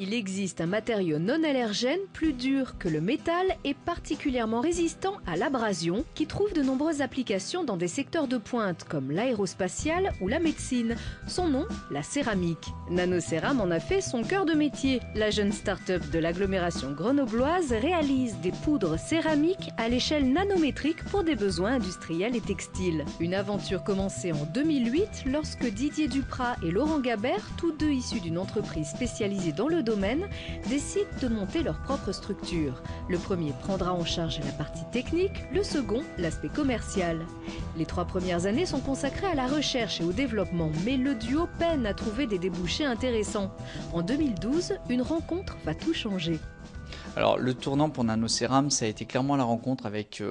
Il existe un matériau non allergène plus dur que le métal et particulièrement résistant à l'abrasion qui trouve de nombreuses applications dans des secteurs de pointe comme l'aérospatiale ou la médecine. Son nom, la céramique. NanoCéram en a fait son cœur de métier. La jeune start-up de l'agglomération grenobloise réalise des poudres céramiques à l'échelle nanométrique pour des besoins industriels et textiles. Une aventure commencée en 2008 lorsque Didier Duprat et Laurent Gabert, tous deux issus d'une entreprise spécialisée dans le domaine, décident de monter leur propre structure. Le premier prendra en charge la partie technique, le second l'aspect commercial. Les 3 premières années sont consacrées à la recherche et au développement, mais le duo peine à trouver des débouchés intéressants. En 2012, une rencontre va tout changer. Alors le tournant pour NanoCéram, ça a été clairement la rencontre avec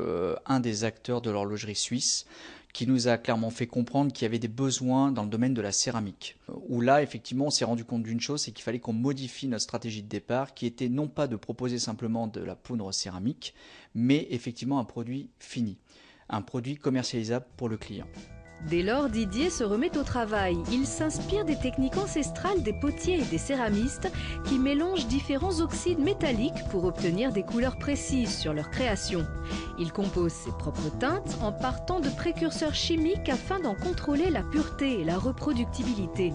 un des acteurs de l'horlogerie suisse qui nous a clairement fait comprendre qu'il y avait des besoins dans le domaine de la céramique. Où là, effectivement, on s'est rendu compte d'une chose, c'est qu'il fallait qu'on modifie notre stratégie de départ, qui était non pas de proposer simplement de la poudre céramique, mais effectivement un produit fini, un produit commercialisable pour le client. Dès lors, Didier se remet au travail. Il s'inspire des techniques ancestrales des potiers et des céramistes qui mélangent différents oxydes métalliques pour obtenir des couleurs précises sur leur création. Il compose ses propres teintes en partant de précurseurs chimiques afin d'en contrôler la pureté et la reproductibilité.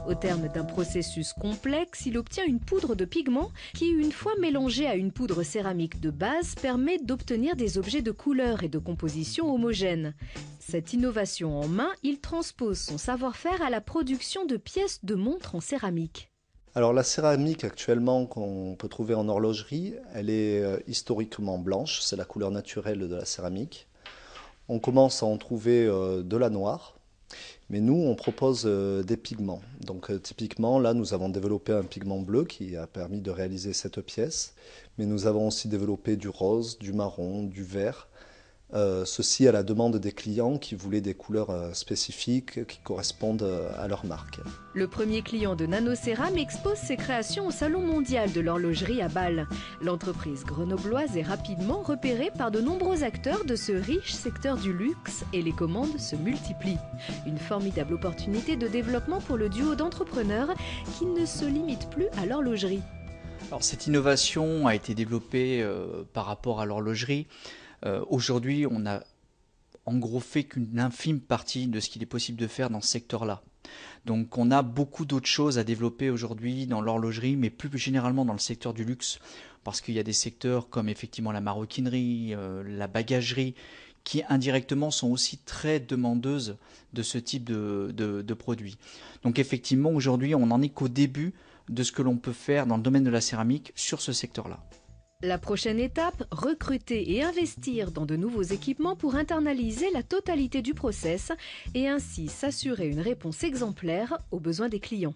Au terme d'un processus complexe, il obtient une poudre de pigment qui, une fois mélangée à une poudre céramique de base, permet d'obtenir des objets de couleur et de composition homogènes. Cette innovation en main, il transpose son savoir-faire à la production de pièces de montres en céramique. Alors la céramique actuellement qu'on peut trouver en horlogerie, elle est historiquement blanche, c'est la couleur naturelle de la céramique. On commence à en trouver de la noire, mais nous on propose des pigments. Donc typiquement là nous avons développé un pigment bleu qui a permis de réaliser cette pièce, mais nous avons aussi développé du rose, du marron, du vert. Ceci à la demande des clients qui voulaient des couleurs spécifiques qui correspondent à leur marque. Le premier client de NanoCéram expose ses créations au Salon mondial de l'horlogerie à Bâle. L'entreprise grenobloise est rapidement repérée par de nombreux acteurs de ce riche secteur du luxe et les commandes se multiplient. Une formidable opportunité de développement pour le duo d'entrepreneurs qui ne se limite plus à l'horlogerie. Alors, cette innovation a été développée par rapport à l'horlogerie. Aujourd'hui, on n'a en gros fait qu'une infime partie de ce qu'il est possible de faire dans ce secteur-là. Donc on a beaucoup d'autres choses à développer aujourd'hui dans l'horlogerie, mais plus généralement dans le secteur du luxe, parce qu'il y a des secteurs comme effectivement la maroquinerie, la bagagerie, qui indirectement sont aussi très demandeuses de ce type de produits. Donc effectivement, aujourd'hui, on n'en est qu'au début de ce que l'on peut faire dans le domaine de la céramique sur ce secteur-là. La prochaine étape, recruter et investir dans de nouveaux équipements pour internaliser la totalité du process et ainsi s'assurer une réponse exemplaire aux besoins des clients.